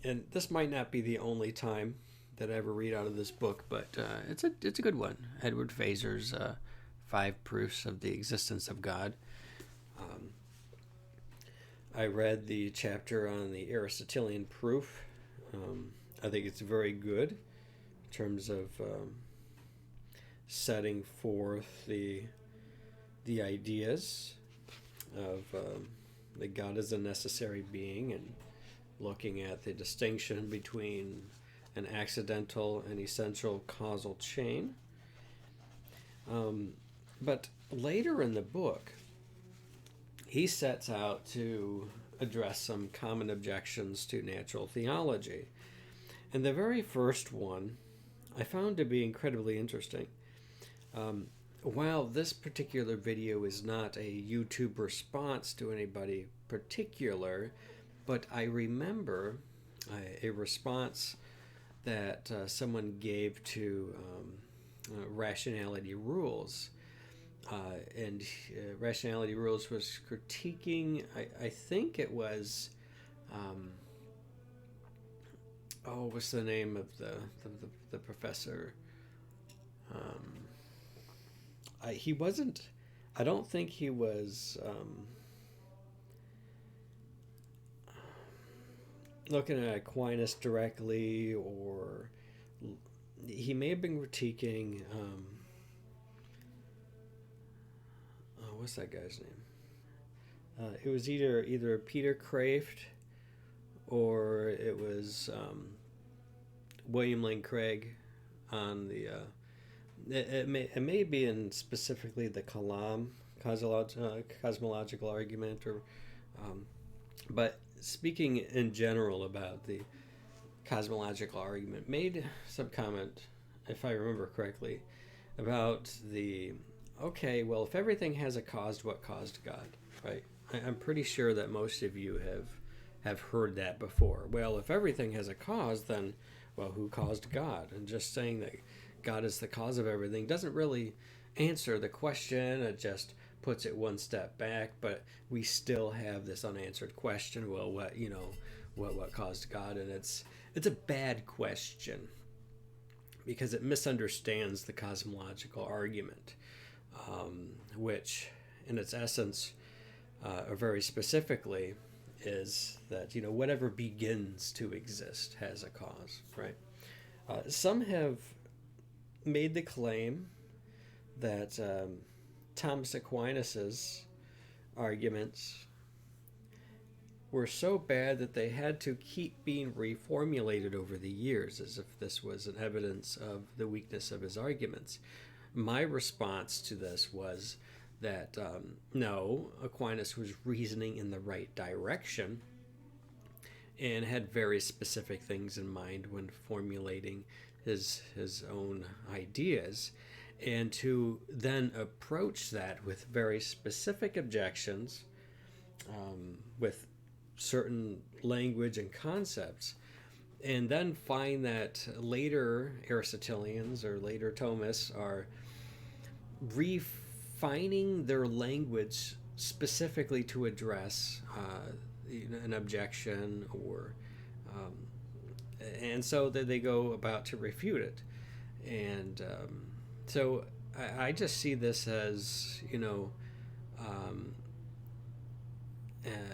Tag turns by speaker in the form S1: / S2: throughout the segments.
S1: And this might not be the only time that I ever read out of this book, but it's a good one. Edward Fazer's Five Proofs of the Existence of God. Um, I read the chapter on the Aristotelian proof. I think it's very good in terms of setting forth the ideas of that God is a necessary being and looking at the distinction between an accidental and essential causal chain. But later in the book, he sets out to address some common objections to natural theology. And the very first one I found to be incredibly interesting. While this particular video is not a YouTube response to anybody particular, but I remember a response that someone gave to Rationality Rules. And Rationality Rules was critiquing, I think it was, what's the name of the professor? He wasn't, I don't think he was looking at Aquinas directly, or he may have been critiquing, what's that guy's name? It was either Peter Kraft or it was William Lane Craig on the. It may be in specifically the Kalam cosmological argument, or but speaking in general about the cosmological argument, made some comment, if I remember correctly, about the okay, well, if everything has a cause, what caused God, right? I'm pretty sure that most of you have heard that before. Well, if everything has a cause, then, well, who caused God? And just saying that God is the cause of everything doesn't really answer the question. It just puts it one step back, but we still have this unanswered question. Well, what caused God? And it's a bad question because it misunderstands the cosmological argument, which, in its essence, or very specifically, is that whatever begins to exist has a cause, right? Some have made the claim that Thomas Aquinas's arguments were so bad that they had to keep being reformulated over the years, as if this was an evidence of the weakness of his arguments. My response to this was that no, Aquinas was reasoning in the right direction and had very specific things in mind when formulating his own ideas, and to then approach that with very specific objections, with certain language and concepts, and then find that later Aristotelians or later Thomists are refining their language specifically to address an objection, or and so that they go about to refute it. And so I just see this as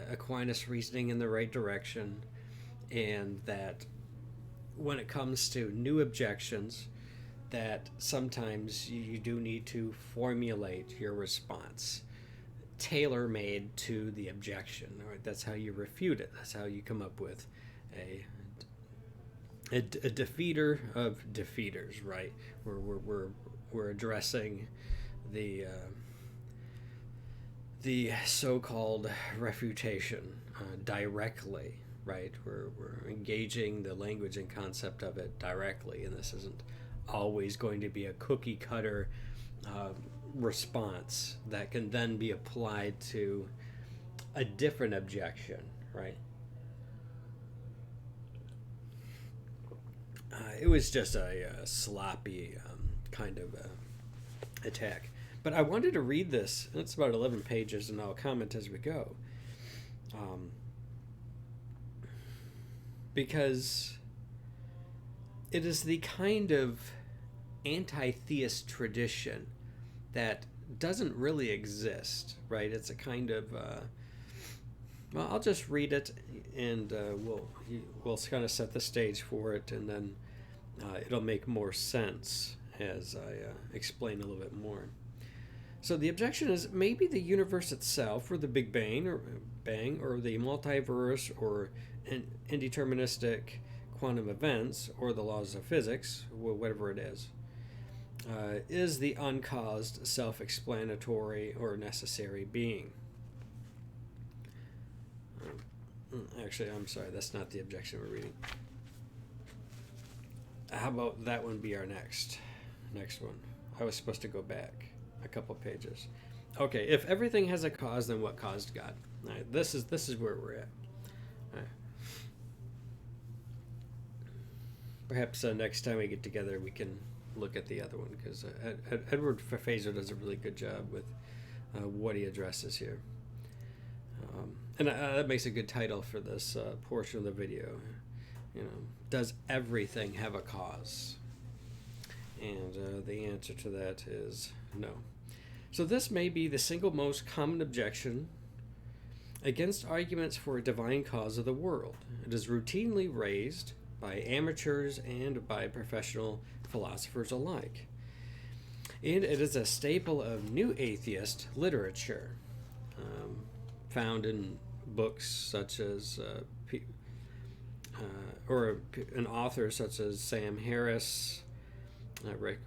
S1: Aquinas reasoning in the right direction, and that when it comes to new objections, that sometimes you do need to formulate your response tailor made to the objection. Right? That's how you refute it. That's how you come up with a defeater of defeaters, right? We're addressing the so-called refutation directly, right? We're engaging the language and concept of it directly, and this isn't always going to be a cookie cutter response that can then be applied to a different objection, right? It was just a sloppy kind of attack. But I wanted to read this. It's about 11 pages, and I'll comment as we go. because it is the kind of anti-theist tradition that doesn't really exist, right? It's a kind of well, I'll just read it, and we'll kind of set the stage for it, and then it'll make more sense as I explain a little bit more. So the objection is maybe the universe itself, or the Big Bang, or the multiverse, or indeterministic quantum events, or the laws of physics, whatever it is the uncaused, self-explanatory, or necessary being. Actually, I'm sorry, that's not the objection we're reading. How about that one be our next one? I was supposed to go back a couple pages. Okay, if everything has a cause, then what caused God? All right, this is where we're at. All right. Perhaps next time we get together, we can look at the other one, because Edward Feser does a really good job with what he addresses here. And that makes a good title for this portion of the video. Does everything have a cause? And the answer to that is no. So this may be the single most common objection against arguments for a divine cause of the world. It is routinely raised by amateurs and by professional philosophers alike. And it is a staple of new atheist literature, found in books such as or an author such as Sam Harris,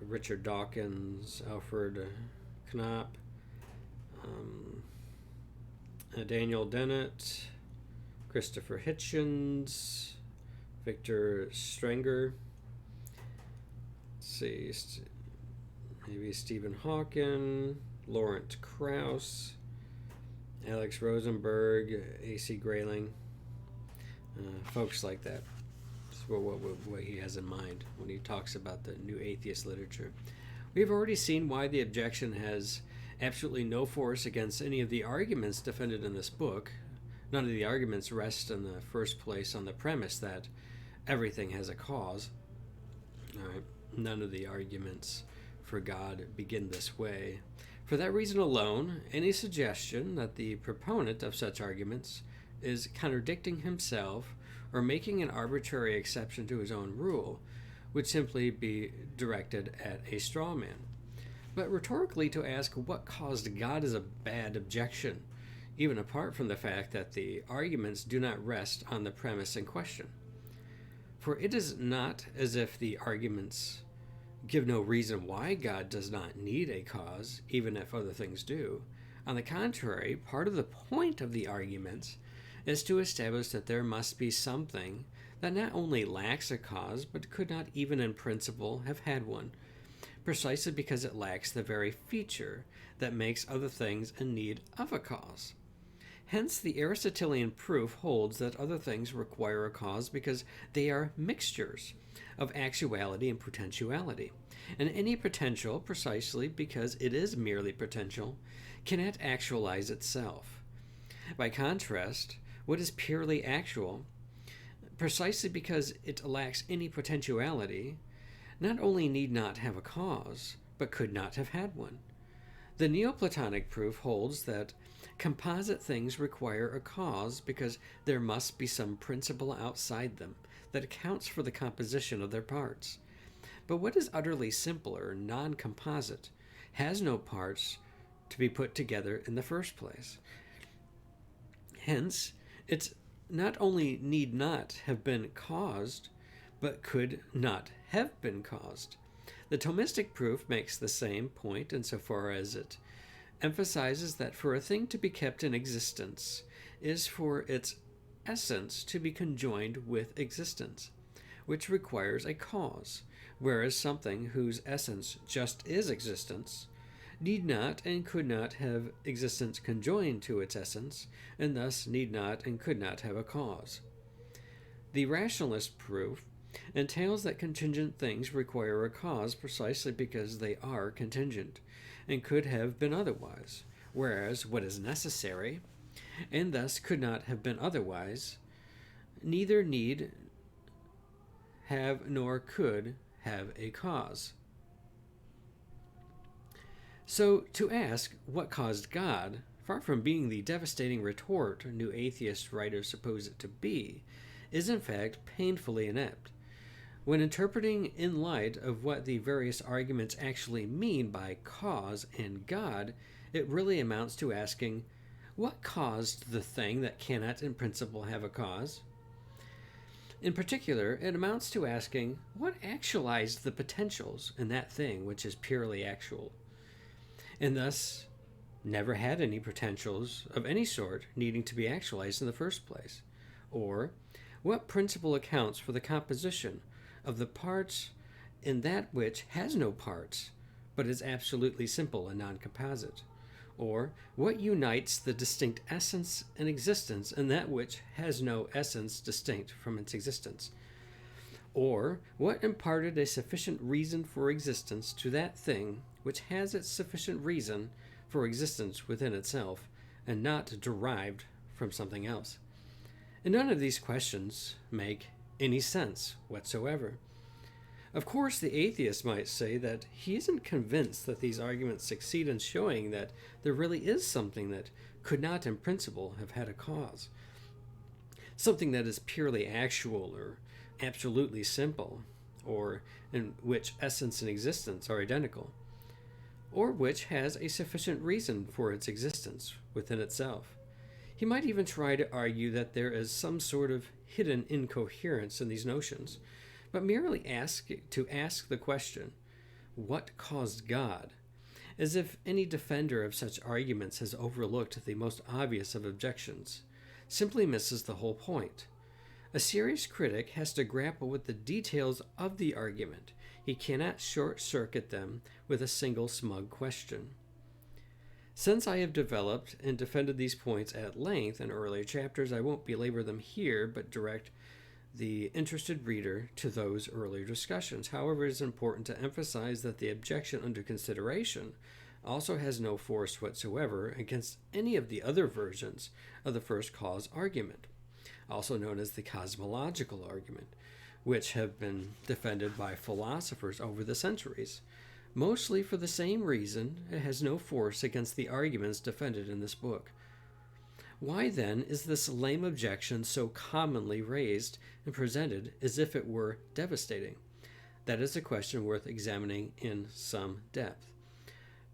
S1: Richard Dawkins, Alfred Knopp, Daniel Dennett, Christopher Hitchens, Victor Strenger, maybe Stephen Hawking, Lawrence Krauss, Alex Rosenberg, A.C. Grayling, folks like that. That's what he has in mind when he talks about the new atheist literature. We've already seen why the objection has absolutely no force against any of the arguments defended in this book. None of the arguments rest in the first place on the premise that everything has a cause. All right. None of the arguments for God begin this way. For that reason alone, any suggestion that the proponent of such arguments is contradicting himself or making an arbitrary exception to his own rule would simply be directed at a straw man. But rhetorically, to ask what caused God is a bad objection, even apart from the fact that the arguments do not rest on the premise in question. For it is not as if the arguments give no reason why God does not need a cause, even if other things do. On the contrary, part of the point of the arguments is to establish that there must be something that not only lacks a cause, but could not even in principle have had one, precisely because it lacks the very feature that makes other things in need of a cause. Hence, the Aristotelian proof holds that other things require a cause because they are mixtures of actuality and potentiality. And any potential, precisely because it is merely potential, cannot actualize itself. By contrast, what is purely actual, precisely because it lacks any potentiality, not only need not have a cause, but could not have had one. The Neoplatonic proof holds that composite things require a cause because there must be some principle outside them that accounts for the composition of their parts. But what is utterly simple or non-composite has no parts to be put together in the first place. Hence, it not only need not have been caused, but could not have been caused. The Thomistic proof makes the same point insofar as it emphasizes that for a thing to be kept in existence is for its essence to be conjoined with existence, which requires a cause, whereas something whose essence just is existence need not and could not have existence conjoined to its essence, and thus need not and could not have a cause. The rationalist proof entails that contingent things require a cause precisely because they are contingent, and could have been otherwise, whereas what is necessary, and thus could not have been otherwise, neither need have nor could have a cause. So, to ask what caused God, far from being the devastating retort new atheist writers suppose it to be, is in fact painfully inept. When interpreting in light of what the various arguments actually mean by cause and God, it really amounts to asking, what caused the thing that cannot in principle have a cause? In particular, it amounts to asking, what actualized the potentials in that thing which is purely actual, and thus never had any potentials of any sort needing to be actualized in the first place? Or, what principle accounts for the composition of the parts in that which has no parts, but is absolutely simple and non-composite? Or, what unites the distinct essence and existence in that which has no essence distinct from its existence? Or, what imparted a sufficient reason for existence to that thing which has its sufficient reason for existence within itself, and not derived from something else? And none of these questions make any sense whatsoever. Of course, the atheist might say that he isn't convinced that these arguments succeed in showing that there really is something that could not in principle have had a cause, something that is purely actual or absolutely simple, or in which essence and existence are identical, or which has a sufficient reason for its existence within itself. He might even try to argue that there is some sort of hidden incoherence in these notions, but merely ask the question, what caused God? As if any defender of such arguments has overlooked the most obvious of objections, simply misses the whole point. A serious critic has to grapple with the details of the argument. He cannot short-circuit them with a single smug question. Since I have developed and defended these points at length in earlier chapters, I won't belabor them here, but direct the interested reader to those earlier discussions. However, it is important to emphasize that the objection under consideration also has no force whatsoever against any of the other versions of the first cause argument, also known as the cosmological argument, which have been defended by philosophers over the centuries. Mostly for the same reason, it has no force against the arguments defended in this book. Why then is this lame objection so commonly raised and presented as if it were devastating? That is a question worth examining in some depth.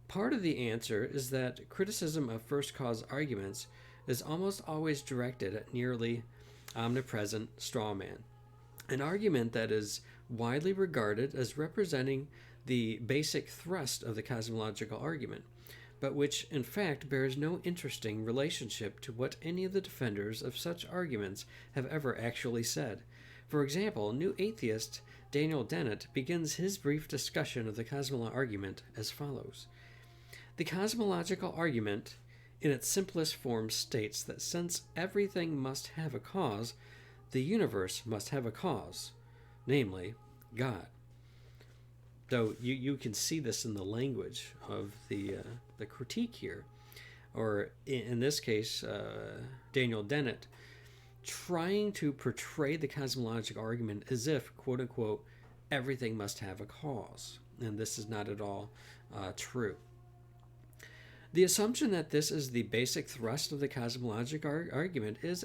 S1: Part of the answer is that criticism of first cause arguments is almost always directed at nearly omnipresent straw man, an argument that is widely regarded as representing the basic thrust of the cosmological argument, but which in fact bears no interesting relationship to what any of the defenders of such arguments have ever actually said. For example, new atheist Daniel Dennett begins his brief discussion of the cosmological argument as follows. The cosmological argument, in its simplest form, states that since everything must have a cause, the universe must have a cause, namely, God. Though you can see this in the language of the critique here, or in this case, Daniel Dennett, trying to portray the cosmological argument as if, quote unquote, everything must have a cause. And this is not at all true. The assumption that this is the basic thrust of the cosmological argument is,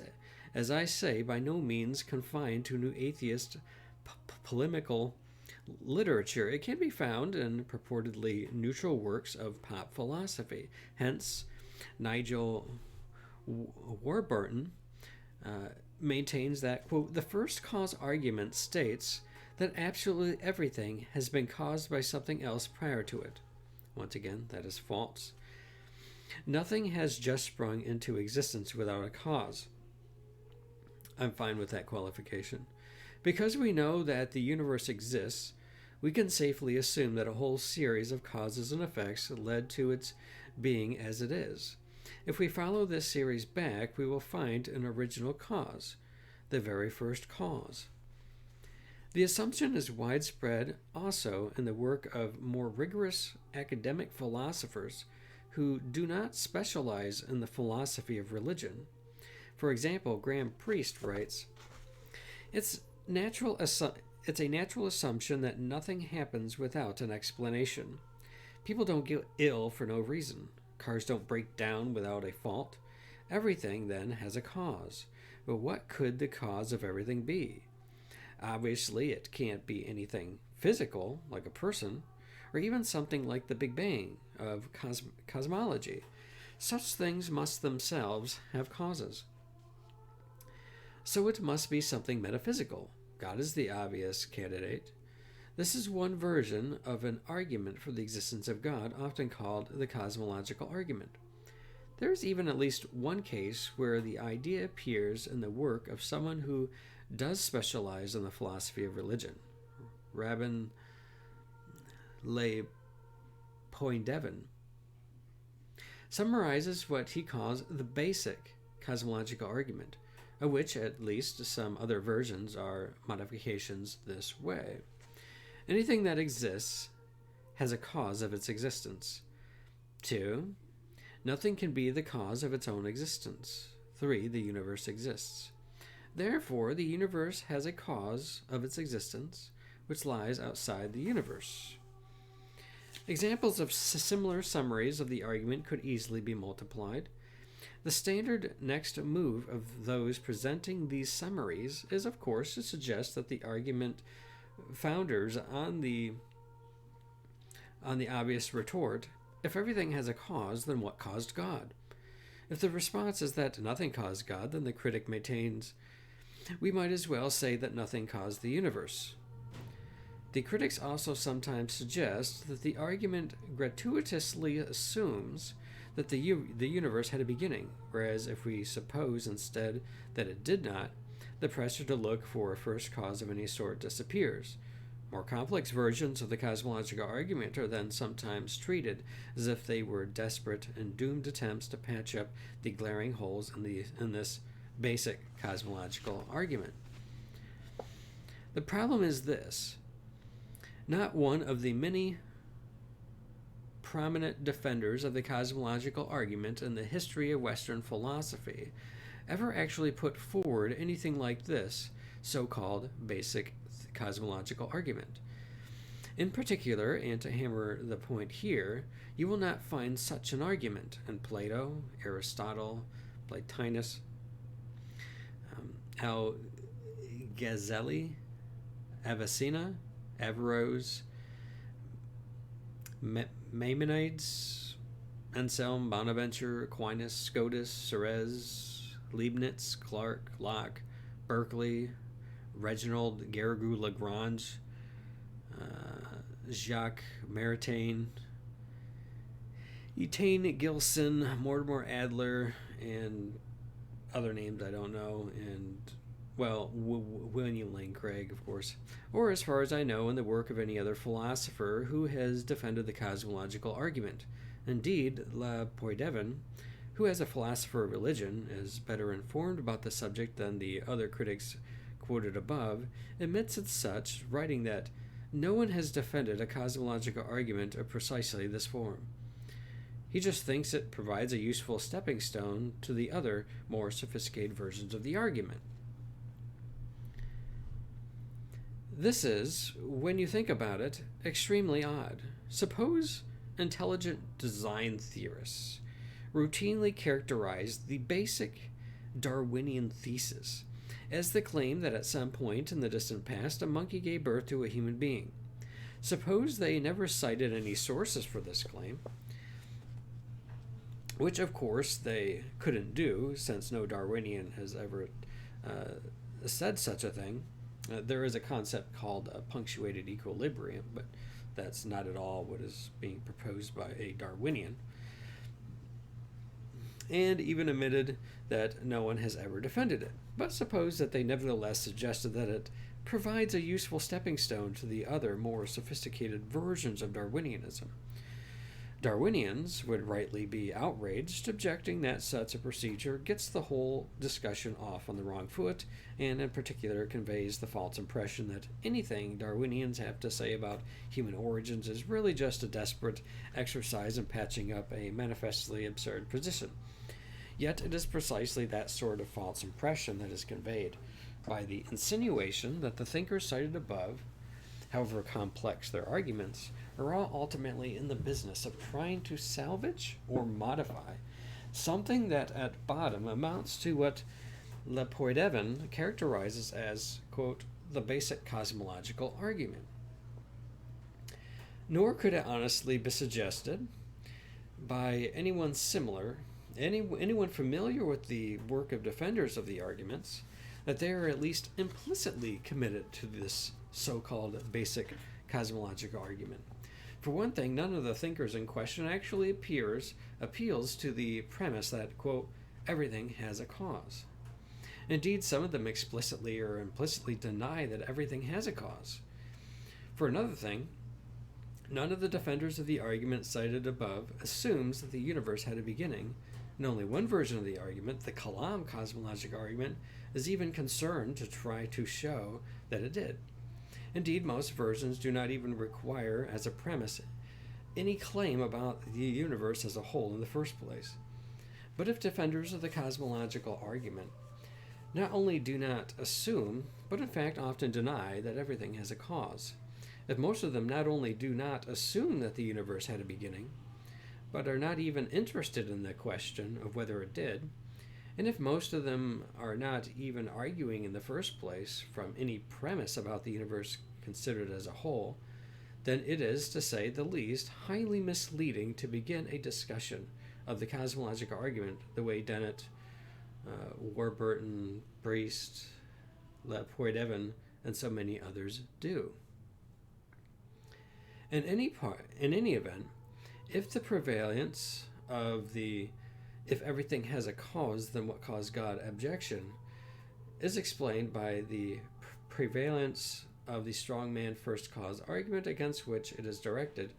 S1: as I say, by no means confined to new atheist polemical literature. It can be found in purportedly neutral works of pop philosophy. Hence, Nigel Warburton maintains that, quote, the first cause argument states that absolutely everything has been caused by something else prior to it. Once again, that is false. Nothing has just sprung into existence without a cause. I'm fine with that qualification. Because we know that the universe exists, we can safely assume that a whole series of causes and effects led to its being as it is. If we follow this series back, we will find an original cause, the very first cause. The assumption is widespread also in the work of more rigorous academic philosophers who do not specialize in the philosophy of religion. For example, Graham Priest writes, It's It's a natural assumption that nothing happens without an explanation. People don't get ill for no reason. Cars don't break down without a fault. Everything, then, has a cause. But what could the cause of everything be? Obviously, it can't be anything physical, like a person, or even something like the Big Bang of cosmology. Such things must themselves have causes. So it must be something metaphysical. God is the obvious candidate. This is one version of an argument for the existence of God, often called the cosmological argument. There is even at least one case where the idea appears in the work of someone who does specialize in the philosophy of religion. Rabban Le Poindevin summarizes what he calls the basic cosmological argument, of which at least some other versions are modifications this way. Anything that exists has a cause of its existence. 2. Nothing can be the cause of its own existence. 3. The universe exists. Therefore, the universe has a cause of its existence, which lies outside the universe. Examples of similar summaries of the argument could easily be multiplied. The standard next move of those presenting these summaries is, of course, to suggest that the argument founders on the obvious retort, if everything has a cause, then what caused God? If the response is that nothing caused God, then the critic maintains, we might as well say that nothing caused the universe. The critics also sometimes suggest that the argument gratuitously assumes that the universe had a beginning, whereas if we suppose instead that it did not, the pressure to look for a first cause of any sort disappears. More complex versions of the cosmological argument are then sometimes treated as if they were desperate and doomed attempts to patch up the glaring holes in this basic cosmological argument. The problem is this. Not one of the many prominent defenders of the cosmological argument in the history of Western philosophy ever actually put forward anything like this so-called basic cosmological argument. In particular, and to hammer the point here, you will not find such an argument in Plato, Aristotle, Plotinus, Al-Ghazali, Avicenna, Averroes, Maimonides, Anselm, Bonaventure, Aquinas, Scotus, Suarez, Leibniz, Clarke, Locke, Berkeley, Reginald, Garrigou, Lagrange, Jacques Maritain, Etain, Gilson, Mortimer Adler, and other names I don't know, and, well, William Lane Craig, of course, or as far as I know, in the work of any other philosopher who has defended the cosmological argument. Indeed, Le Poindevin, who as a philosopher of religion is better informed about the subject than the other critics quoted above, admits as such, writing that no one has defended a cosmological argument of precisely this form. He just thinks it provides a useful stepping stone to the other, more sophisticated versions of the argument. This is, when you think about it, extremely odd. Suppose intelligent design theorists routinely characterize the basic Darwinian thesis as the claim that at some point in the distant past a monkey gave birth to a human being. Suppose they never cited any sources for this claim, which of course they couldn't do since no Darwinian has ever said such a thing. There is a concept called punctuated equilibrium, but that's not at all what is being proposed by a Darwinian. And even admitted that no one has ever defended it. But suppose that they nevertheless suggested that it provides a useful stepping stone to the other, more sophisticated versions of Darwinianism. Darwinians would rightly be outraged, objecting that such a procedure gets the whole discussion off on the wrong foot, and in particular conveys the false impression that anything Darwinians have to say about human origins is really just a desperate exercise in patching up a manifestly absurd position. Yet it is precisely that sort of false impression that is conveyed. by the insinuation that the thinkers cited above, however complex their arguments, are all ultimately in the business of trying to salvage or modify something that at bottom amounts to what Lepoidevin characterizes as, quote, the basic cosmological argument. Nor could it honestly be suggested by anyone familiar with the work of defenders of the arguments, that they are at least implicitly committed to this so-called basic cosmological argument. For one thing, none of the thinkers in question actually appeals to the premise that, quote, everything has a cause. Indeed, some of them explicitly or implicitly deny that everything has a cause. For another thing, none of the defenders of the argument cited above assumes that the universe had a beginning, and only one version of the argument, the Kalam cosmological argument, is even concerned to try to show that it did. Indeed, most versions do not even require as a premise any claim about the universe as a whole in the first place. But if defenders of the cosmological argument not only do not assume, but in fact often deny that everything has a cause, if most of them not only do not assume that the universe had a beginning, but are not even interested in the question of whether it did, and if most of them are not even arguing in the first place from any premise about the universe considered as a whole, then it is, to say the least, highly misleading to begin a discussion of the cosmological argument the way Dennett, Warburton, Priest, Lepoidevin, and so many others do. In any event, if the prevalence of the "if everything has a cause, then what caused God" objection is explained by the prevalence of the strongman first cause argument against which it is directed,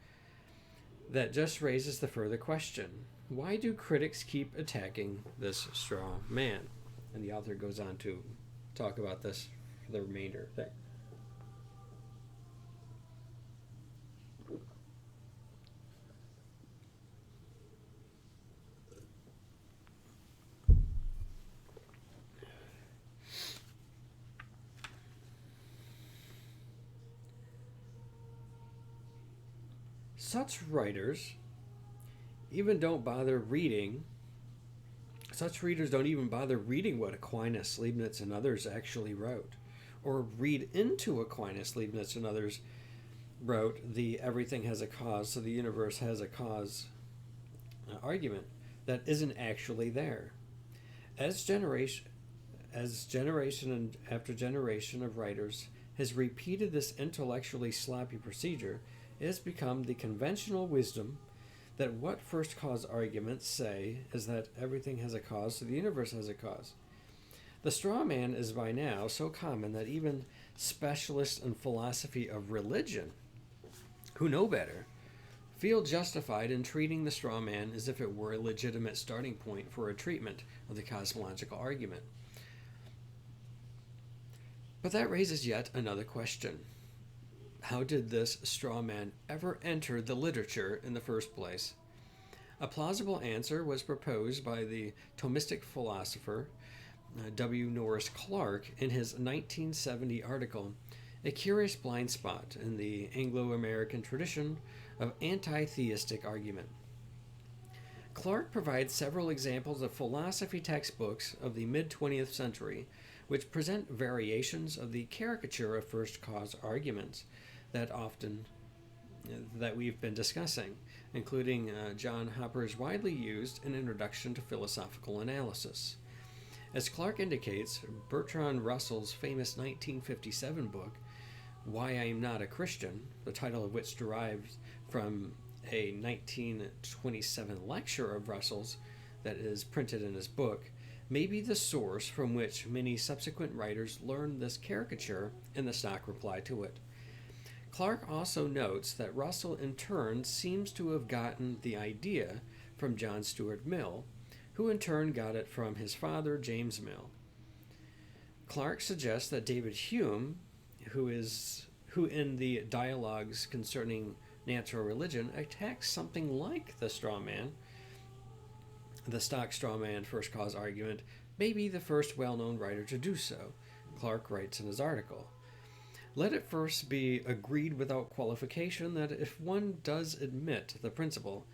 S1: that just raises the further question: why do critics keep attacking this straw man? And the author goes on to talk about this for the remainder of that. Such writers don't even bother reading what Aquinas, Leibniz, and others actually wrote, or read into Aquinas, Leibniz, and others wrote the everything has a cause, so the universe has a cause argument that isn't actually there. As generation after generation of writers has repeated this intellectually sloppy procedure, it has become the conventional wisdom that what first cause arguments say is that everything has a cause, so the universe has a cause. The straw man is by now so common that even specialists in philosophy of religion, who know better, feel justified in treating the straw man as if it were a legitimate starting point for a treatment of the cosmological argument. But that raises yet another question. How did this straw man ever enter the literature in the first place? A plausible answer was proposed by the Thomistic philosopher W. Norris Clarke in his 1970 article, A Curious Blind Spot in the Anglo-American Tradition of Anti-Theistic Argument. Clarke provides several examples of philosophy textbooks of the mid-20th century which present variations of the caricature of first cause arguments that we've been discussing, including John Hopper's widely used An Introduction to Philosophical Analysis. As Clarke indicates, Bertrand Russell's famous 1957 book, Why I Am Not a Christian, the title of which derives from a 1927 lecture of Russell's that is printed in his book, may be the source from which many subsequent writers learned this caricature in the stock reply to it. Clarke also notes that Russell in turn seems to have gotten the idea from John Stuart Mill, who in turn got it from his father, James Mill. Clarke suggests that David Hume, who in the Dialogues Concerning Natural Religion attacks something like the stock straw man first cause argument, may be the first well-known writer to do so. Clarke writes in his article. Let it first be agreed without qualification that if one does admit the principle,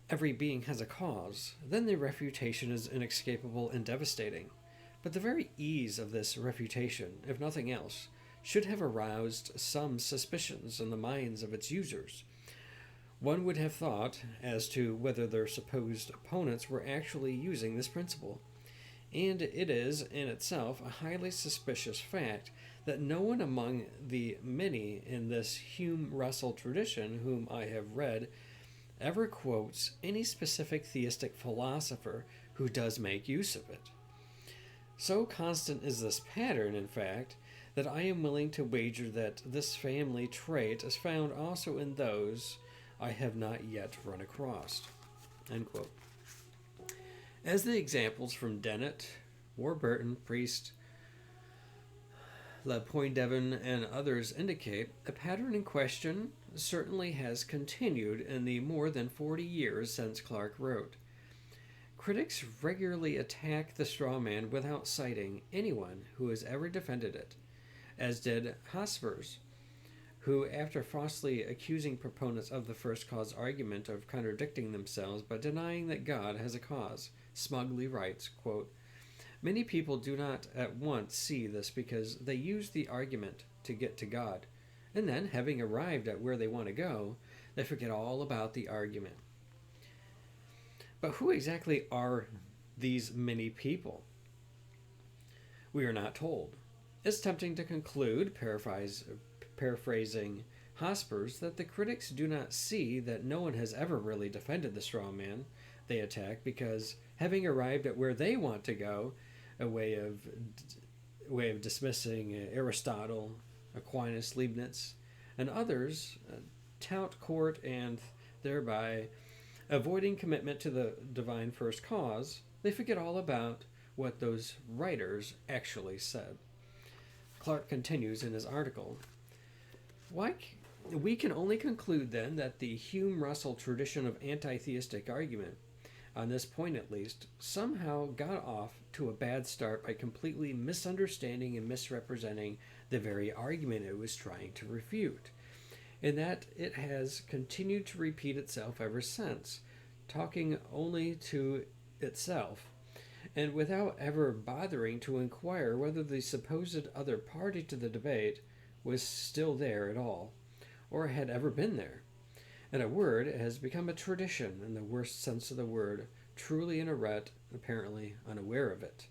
S1: every being has a cause, then the refutation is inescapable and devastating. But the very ease of this refutation, if nothing else, should have aroused some suspicions in the minds of its users. One would have thought as to whether their supposed opponents were actually using this principle. And it is, in itself, a highly suspicious fact that no one among the many in this Hume-Russell tradition whom I have read ever quotes any specific theistic philosopher who does make use of it. So constant is this pattern, in fact, that I am willing to wager that this family trait is found also in those I have not yet run across. End quote. As the examples from Dennett, Warburton, Priest, LaPoindevin, and others indicate, the pattern in question certainly has continued in the more than 40 years since Clarke wrote. Critics regularly attack the straw man without citing anyone who has ever defended it, as did Hotspurs, who, after falsely accusing proponents of the first cause argument of contradicting themselves by denying that God has a cause, smugly writes, quote, "Many people do not at once see this because they use the argument to get to God, and then, having arrived at where they want to go, they forget all about the argument." But who exactly are these many people? We are not told. It's tempting to conclude, paraphrasing Hotspurs, that the critics do not see that no one has ever really defended the straw man they attack because, having arrived at where they want to go, a way of dismissing Aristotle, Aquinas, Leibniz, and others, tout court and thereby avoiding commitment to the divine first cause, they forget all about what those writers actually said. Clarke continues in his article, we can only conclude then that the Hume-Russell tradition of anti-theistic argument, on this point at least, somehow got off to a bad start by completely misunderstanding and misrepresenting the very argument it was trying to refute, and that it has continued to repeat itself ever since, talking only to itself, and without ever bothering to inquire whether the supposed other party to the debate was still there at all, or had ever been there. In a word, it has become a tradition in the worst sense of the word, truly in a rut, apparently unaware of it.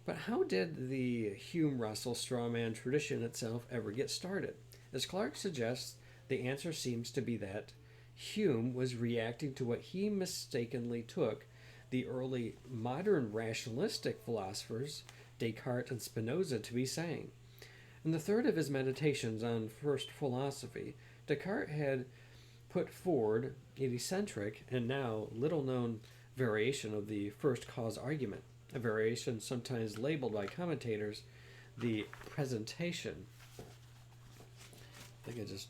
S1: But how did the Hume-Russell strawman tradition itself ever get started? As Clarke suggests, the answer seems to be that Hume was reacting to what he mistakenly took the early modern rationalistic philosophers, Descartes and Spinoza, to be saying. In the third of his meditations on first philosophy, Descartes had put forward an eccentric and now little-known variation of the first cause argument, a variation sometimes labeled by commentators the presentation. I think I just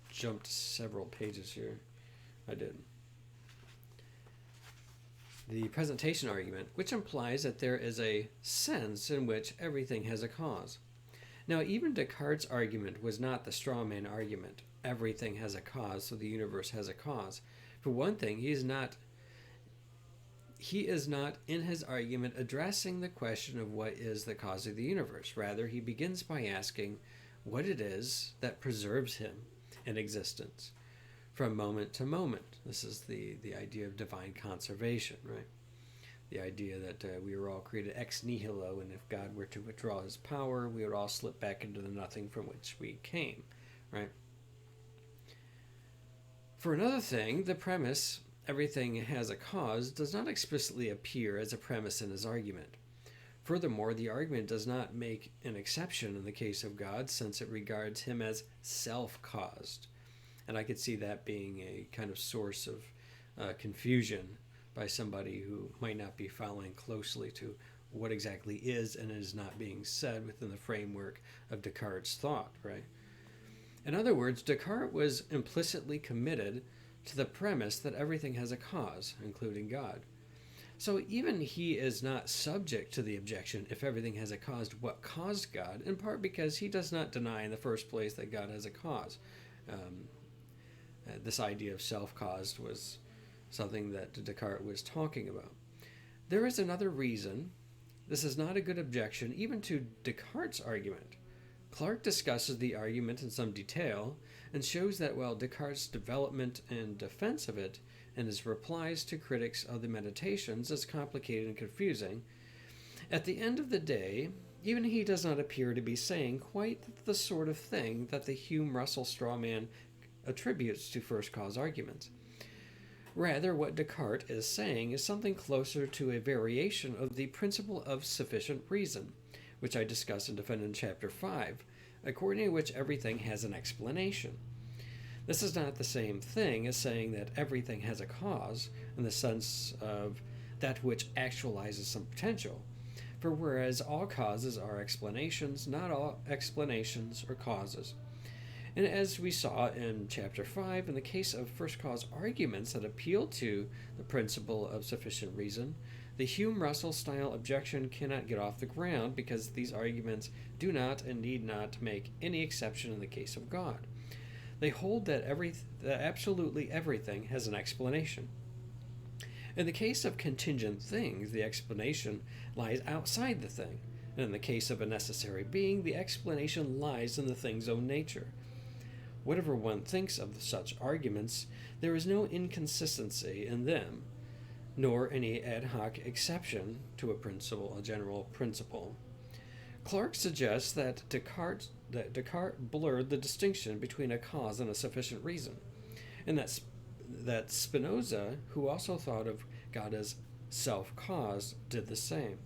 S1: jumped several pages here. I did. The presentation argument, which implies that there is a sense in which everything has a cause. Now, even Descartes' argument was not the straw man argument. Everything has a cause, so the universe has a cause. For one thing, he is not in his argument addressing the question of what is the cause of the universe. Rather, he begins by asking what it is that preserves him in existence from moment to moment. This is the idea of divine conservation, right? The idea that we were all created ex nihilo, and if God were to withdraw his power, we would all slip back into the nothing from which we came, right? For another thing, the premise, everything has a cause, does not explicitly appear as a premise in his argument. Furthermore, the argument does not make an exception in the case of God, since it regards him as self-caused. And I could see that being a kind of source of confusion by somebody who might not be following closely to what exactly is and is not being said within the framework of Descartes' thought, right? In other words, Descartes was implicitly committed to the premise that everything has a cause, including God. So even he is not subject to the objection if everything has a cause, what caused God, in part because he does not deny in the first place that God has a cause. This idea of self-caused was something that Descartes was talking about. There is another reason this is not a good objection even to Descartes' argument. Clarke discusses the argument in some detail and shows that while Descartes' development and defense of it and his replies to critics of the Meditations is complicated and confusing, at the end of the day, even he does not appear to be saying quite the sort of thing that the Hume-Russell straw man attributes to first cause arguments. Rather, what Descartes is saying is something closer to a variation of the principle of sufficient reason, which I discuss and defend in Chapter 5, according to which everything has an explanation. This is not the same thing as saying that everything has a cause in the sense of that which actualizes some potential. For whereas all causes are explanations, not all explanations are causes. And as we saw in Chapter 5, in the case of first cause arguments that appeal to the principle of sufficient reason, the Hume-Russell style objection cannot get off the ground because these arguments do not and need not make any exception in the case of God. They hold that absolutely everything has an explanation. In the case of contingent things, the explanation lies outside the thing, and in the case of a necessary being, the explanation lies in the thing's own nature. Whatever one thinks of such arguments, there is no inconsistency in them, nor any ad hoc exception to a general principle. Clarke suggests that Descartes blurred the distinction between a cause and a sufficient reason, and that Spinoza, who also thought of God as self-caused, did the same.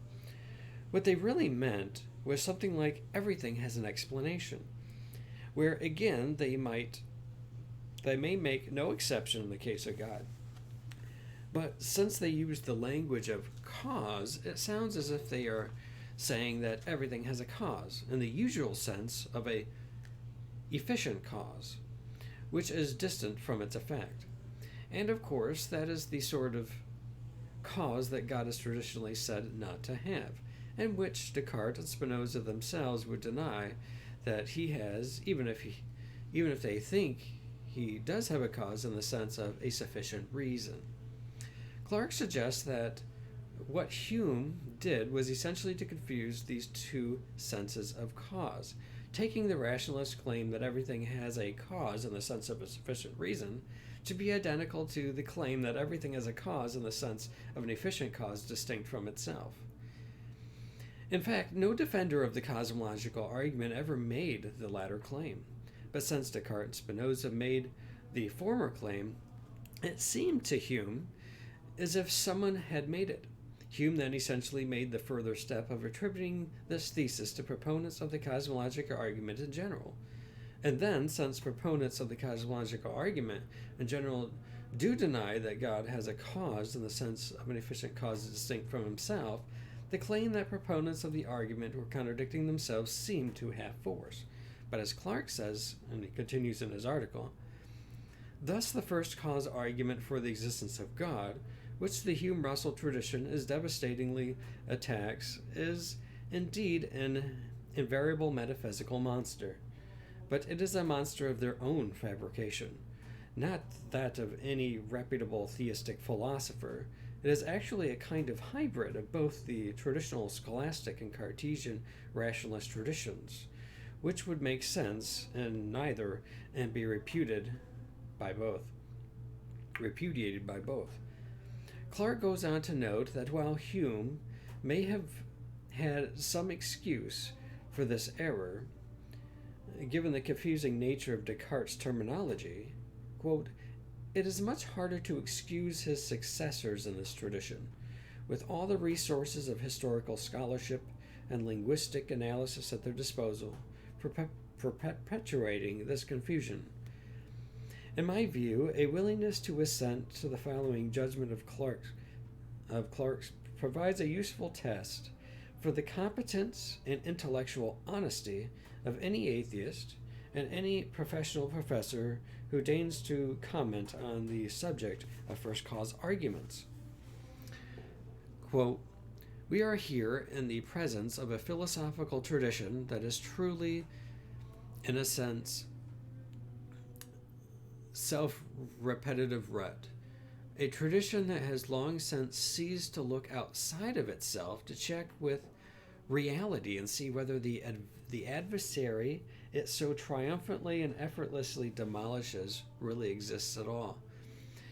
S1: What they really meant was something like everything has an explanation, where again they may make no exception in the case of God. But since they use the language of cause, it sounds as if they are saying that everything has a cause, in the usual sense of a efficient cause, which is distant from its effect. And of course, that is the sort of cause that God is traditionally said not to have, and which Descartes and Spinoza themselves would deny that he has, even if they think he does have a cause in the sense of a sufficient reason. Clarke suggests that what Hume did was essentially to confuse these two senses of cause, taking the rationalist claim that everything has a cause in the sense of a sufficient reason to be identical to the claim that everything has a cause in the sense of an efficient cause distinct from itself. In fact, no defender of the cosmological argument ever made the latter claim, but since Descartes and Spinoza made the former claim, it seemed to Hume as if someone had made it. Hume then essentially made the further step of attributing this thesis to proponents of the cosmological argument in general. And then, since proponents of the cosmological argument in general do deny that God has a cause in the sense of an efficient cause distinct from himself, the claim that proponents of the argument were contradicting themselves seemed to have force. But as Clarke says, and he continues in his article, thus the first cause argument for the existence of God, which the Hume-Russell tradition is devastatingly attacks, is indeed an invariable metaphysical monster. But it is a monster of their own fabrication, not that of any reputable theistic philosopher. It is actually a kind of hybrid of both the traditional scholastic and Cartesian rationalist traditions, which would make sense in neither and be repudiated by both. Clarke goes on to note that while Hume may have had some excuse for this error, given the confusing nature of Descartes' terminology, quote, it is much harder to excuse his successors in this tradition, with all the resources of historical scholarship and linguistic analysis at their disposal, for perpetuating this confusion. In my view, a willingness to assent to the following judgment of Clarke's provides a useful test for the competence and intellectual honesty of any atheist and any professional professor who deigns to comment on the subject of first cause arguments. Quote, "We are here in the presence of a philosophical tradition that is truly, in a sense, self-repetitive rut. A tradition that has long since ceased to look outside of itself to check with reality and see whether the adversary it so triumphantly and effortlessly demolishes really exists at all.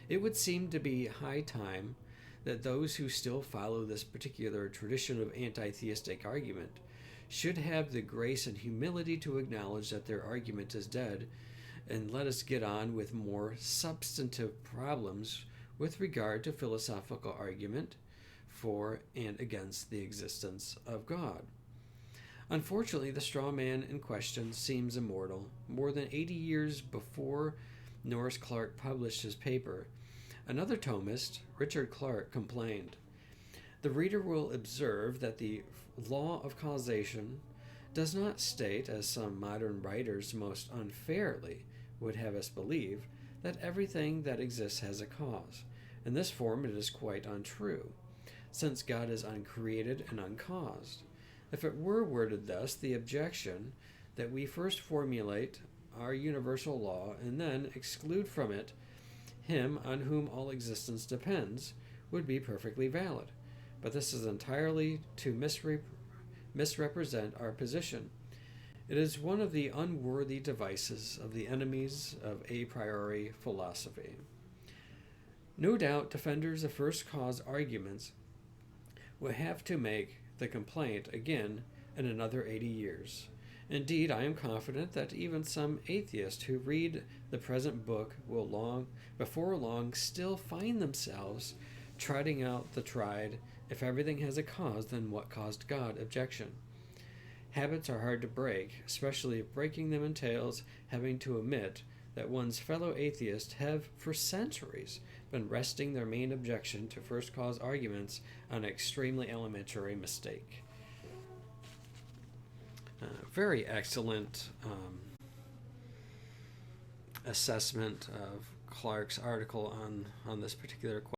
S1: It would seem to be high time that those who still follow this particular tradition of anti-theistic argument should have the grace and humility to acknowledge that their argument is dead, and let us get on with more substantive problems with regard to philosophical argument for and against the existence of God." Unfortunately, the straw man in question seems immortal. More than 80 years before Norris Clarke published his paper, another Thomist, Richard Clarke, complained, "The reader will observe that the law of causation does not state, as some modern writers most unfairly would have us believe, that everything that exists has a cause. In this form it is quite untrue, since God is uncreated and uncaused. If it were worded thus, the objection that we first formulate our universal law and then exclude from it him on whom all existence depends would be perfectly valid. But this is entirely to misrepresent our position. It is one of the unworthy devices of the enemies of a priori philosophy." No doubt defenders of first cause arguments will have to make the complaint again in another 80 years. Indeed, I am confident that even some atheists who read the present book will before long still find themselves trotting out the tried, "if everything has a cause, then what caused God?" objection. Habits are hard to break, especially if breaking them entails having to admit that one's fellow atheists have for centuries been resting their main objection to first cause arguments on an extremely elementary mistake. Very excellent assessment of Clarke's article on this particular question.